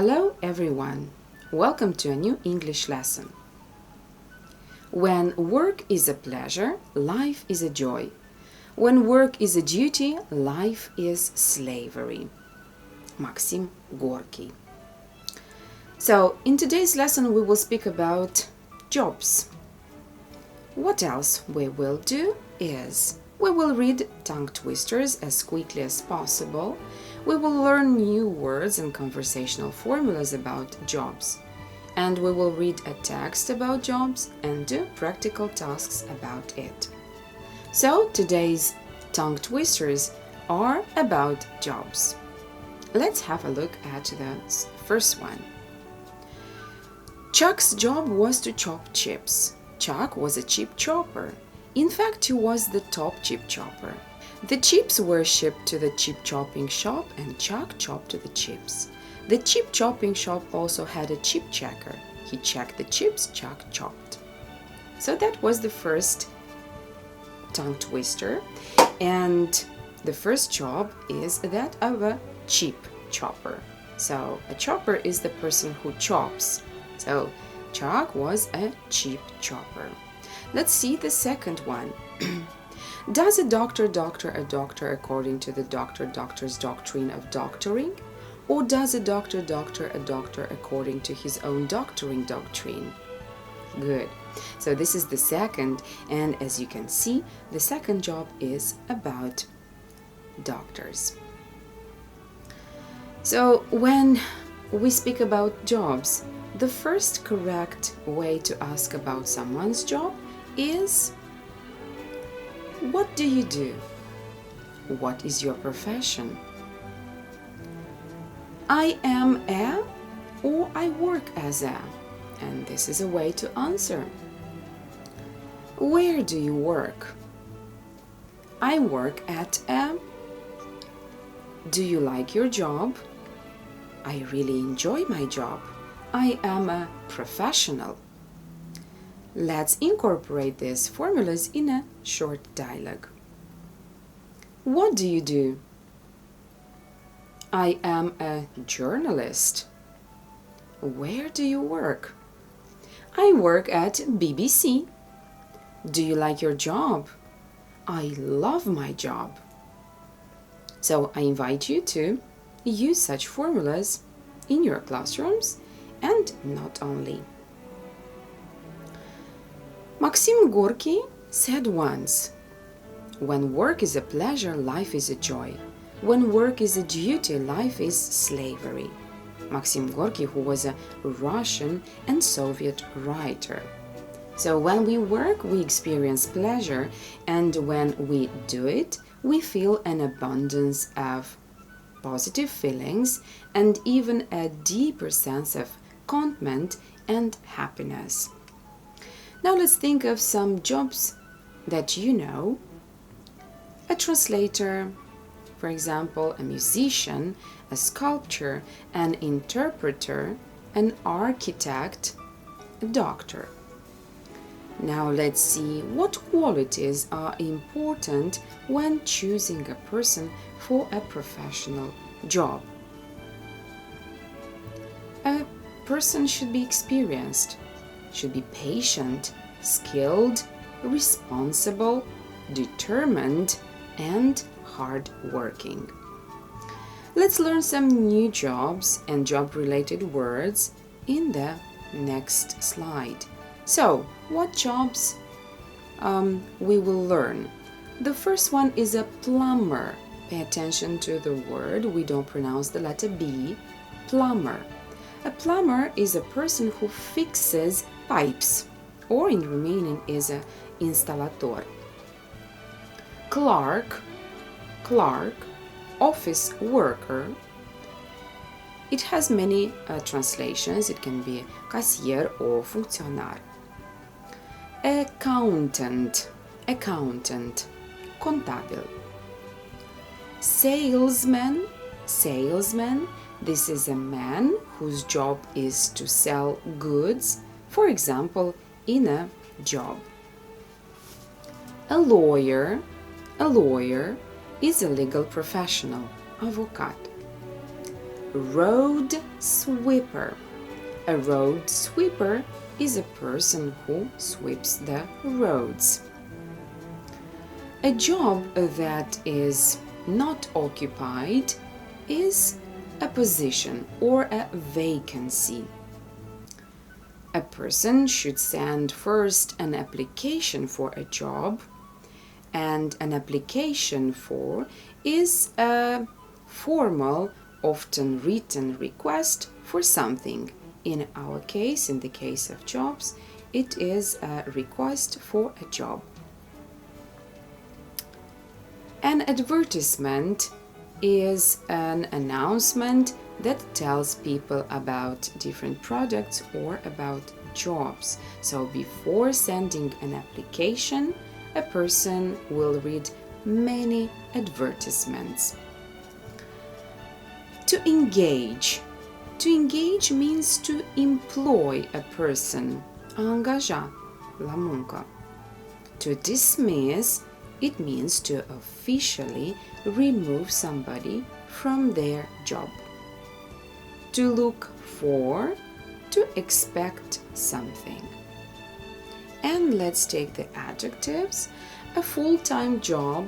Hello everyone, welcome to a new English lesson. When work is a pleasure, life is a joy. When work is a duty, life is slavery. Maxim Gorky. So, in today's lesson we will speak about jobs. What else we will do is we will read tongue twisters as quickly as possible. We will learn new words and conversational formulas about jobs. And we will read a text about jobs and do practical tasks about it. So today's tongue twisters are about jobs. Let's have a look at the first one. Chuck's job was to chop chips. Chuck was a chip chopper. In fact, he was the top chip chopper. The chips were shipped to the chip chopping shop and Chuck chopped the chips. The chip chopping shop also had a chip checker. He checked the chips Chuck chopped. So that was the first tongue twister, and the first job is that of a chip chopper. So a chopper is the person who chops. So Chuck was a chip chopper. Let's see the second one. Does a doctor doctor a doctor according to the doctor's doctrine of doctoring? Or does a doctor doctor a doctor according to his own doctoring doctrine? Good. So this is the second, and as you can see, the second job is about doctors. So when we speak about jobs, the first correct way to ask about someone's job is, what do you do? What is your profession? I am a, or I work as a. And this is a way to answer. Where do you work? I work at a. Do you like your job? I really enjoy my job. I am a professional. Let's incorporate these formulas in a short dialogue. What do you do? I am a journalist. Where do you work? I work at BBC. Do you like your job? I love my job. So I invite you to use such formulas in your classrooms and not only. Maxim Gorky said once, when work is a pleasure, life is a joy. When work is a duty, life is slavery. Maxim Gorky, who was a Russian and Soviet writer. So when we work, we experience pleasure, and when we do it, we feel an abundance of positive feelings and even a deeper sense of contentment and happiness. Now let's think of some jobs that you know. A translator, for example, a musician, a sculptor, an interpreter, an architect, a doctor. Now let's see what qualities are important when choosing a person for a professional job. A person should be experienced, should be patient, skilled, responsible, determined, and hard-working. Let's learn some new jobs and job-related words in the next slide. So, what jobs we will learn? The first one is a plumber. Pay attention to the word. We don't pronounce the letter B. Plumber. A plumber is a person who fixes pipes, or in Romanian is a instalator. Clerk, office worker. It has many translations. It can be casier or funcționar. Accountant, contabil. Salesman, this is a man whose job is to sell goods, for example, in a job. A lawyer is a legal professional, avocat. road sweeper. A road sweeper is a person who sweeps the roads. A job that is not occupied is a position or a vacancy. A person should send first an application for a job, and an application for is a formal, often written request for something. In our case, in the case of jobs, it is a request for a job. An advertisement is an announcement that tells people about different products or about jobs. So before sending an application, a person will read many advertisements. To engage. To engage means to employ a person, a angaja, la muncă. To dismiss, it means to officially remove somebody from their job. To look for, to expect something. And let's take the adjectives: a full-time job,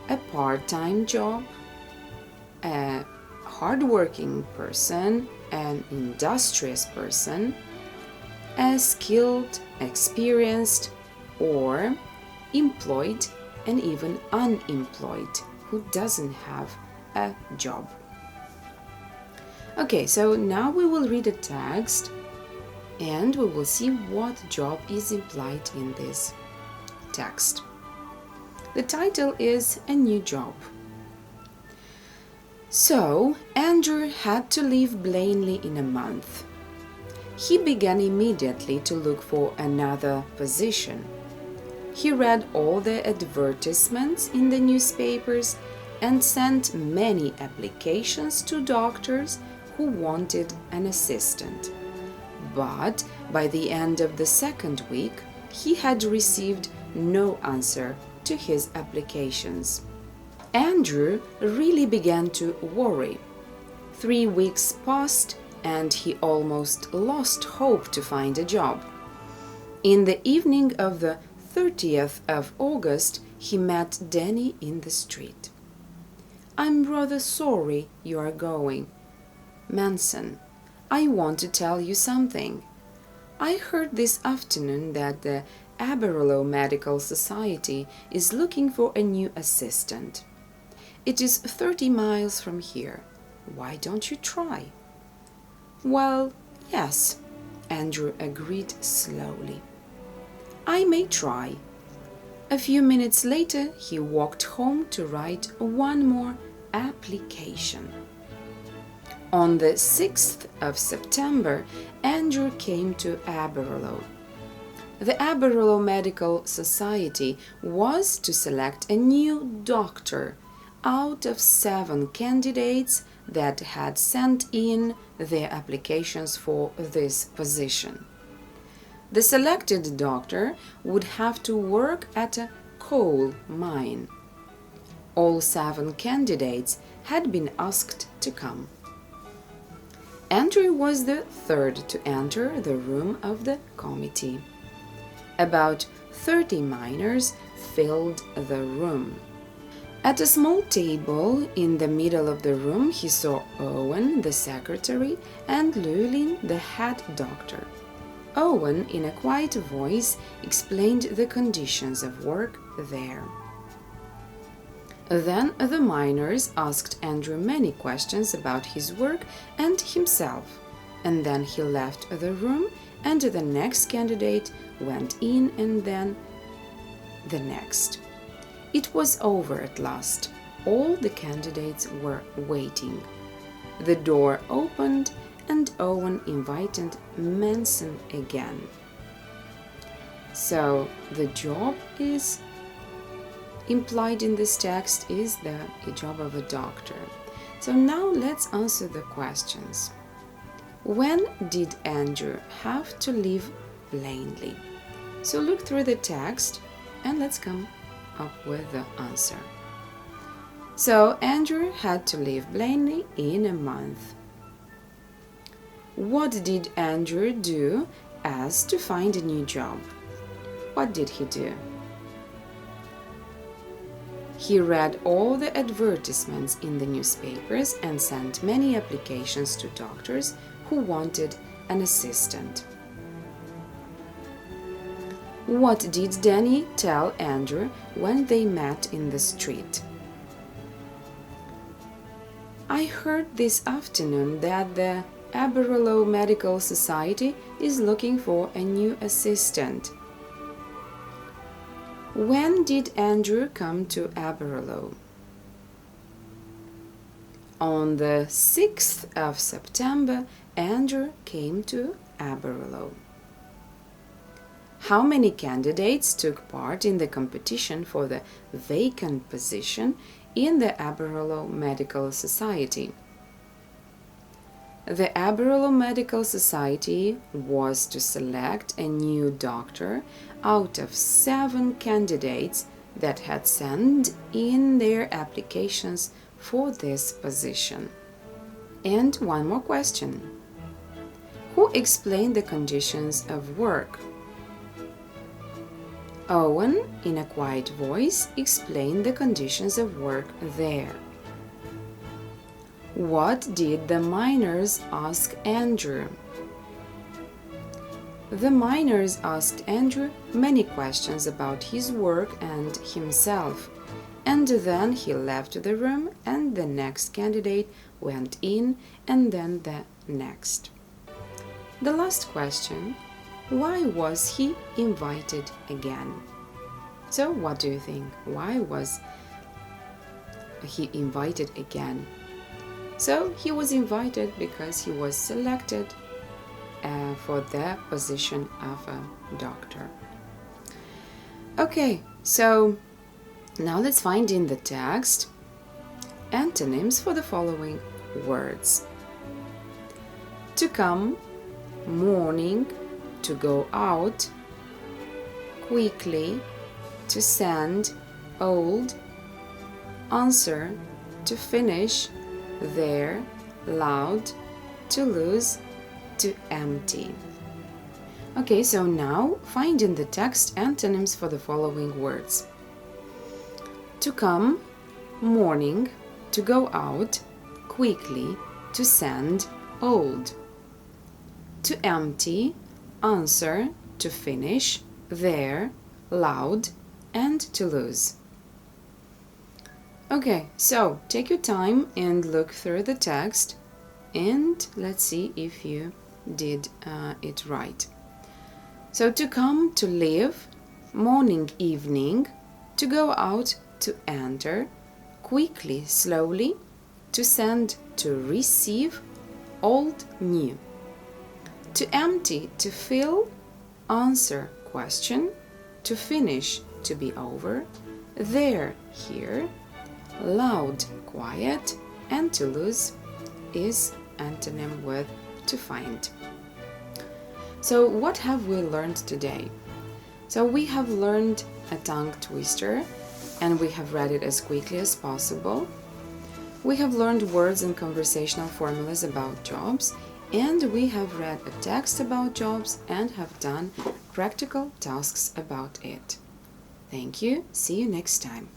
a part-time job, a hardworking person, an industrious person, a skilled, experienced, or employed and even unemployed, who doesn't have a job. Okay, so now we will read a text and we will see what job is implied in this text. The title is A New Job. So, Andrew had to leave Blaney in a month. He began immediately to look for another position. He read all the advertisements in the newspapers and sent many applications to doctors who wanted an assistant. But by the end of the second week, he had received no answer to his applications. Andrew really began to worry. 3 weeks passed and he almost lost hope to find a job. In the evening of the 30th of August, he met Danny in the street. "I'm rather sorry you are going. Manson, I want to tell you something. I heard this afternoon that the Aberlour Medical Society is looking for a new assistant. It is 30 miles from here. Why don't you try?" "Well, yes," Andrew agreed slowly. "I may try." A few minutes later, he walked home to write one more application. On the 6th of September, Andrew came to Aberlour. The Aberlour Medical Society was to select a new doctor out of 7 candidates that had sent in their applications for this position. The selected doctor would have to work at a coal mine. All 7 candidates had been asked to come. Andrew was the third to enter the room of the committee. About 30 miners filled the room. At a small table in the middle of the room, he saw Owen, the secretary, and Llewellyn, the head doctor. Owen, in a quiet voice, explained the conditions of work there. Then the miners asked Andrew many questions about his work and himself, and then he left the room and the next candidate went in and then the next. It was over at last. All the candidates were waiting. The door opened and Owen invited Manson again. So the job is implied in this text is the job of a doctor. So now let's answer the questions. When did Andrew have to leave Blaney? So look through the text and let's come up with the answer. So Andrew had to leave Blaney in a month. What did Andrew do as to find a new job? What did he do? He read all the advertisements in the newspapers and sent many applications to doctors who wanted an assistant. What did Danny tell Andrew when they met in the street? I heard this afternoon that the Aberlour Medical Society is looking for a new assistant. When did Andrew come to Aberlour? On the 6th of September, Andrew came to Aberlour. How many candidates took part in the competition for the vacant position in the Aberlour Medical Society? The Aberlour Medical Society was to select a new doctor out of 7 candidates that had sent in their applications for this position. And one more question. Who explained the conditions of work? Owen, in a quiet voice, explained the conditions of work there. What did the miners ask Andrew? The miners asked Andrew many questions about his work and himself, and then he left the room and the next candidate went in and then the next. The last question, why was he invited again? So what do you think? Why was he invited again? So he was invited because he was selected for the position of a doctor. Okay, so now let's find in the text antonyms for the following words. To come, morning, to go out, quickly, to send, old, answer, to finish, there, loud, to lose, to empty. Okay, so now find in the text antonyms for the following words. To come, morning, to go out, quickly, to send, old. To empty, answer, to finish, there, loud, and to lose. Okay, so take your time and look through the text and let's see if you did it right. So to come, to leave, morning, evening, to go out, to enter, quickly, slowly, to send, to receive, old, new. To empty, to fill, answer, question, to finish, to be over, there, here, loud, quiet, and to lose is antonym with to find. So what have we learned today? So we have learned a tongue twister and we have read it as quickly as possible. We have learned words and conversational formulas about jobs, and we have read a text about jobs and have done practical tasks about it. Thank you. See you next time.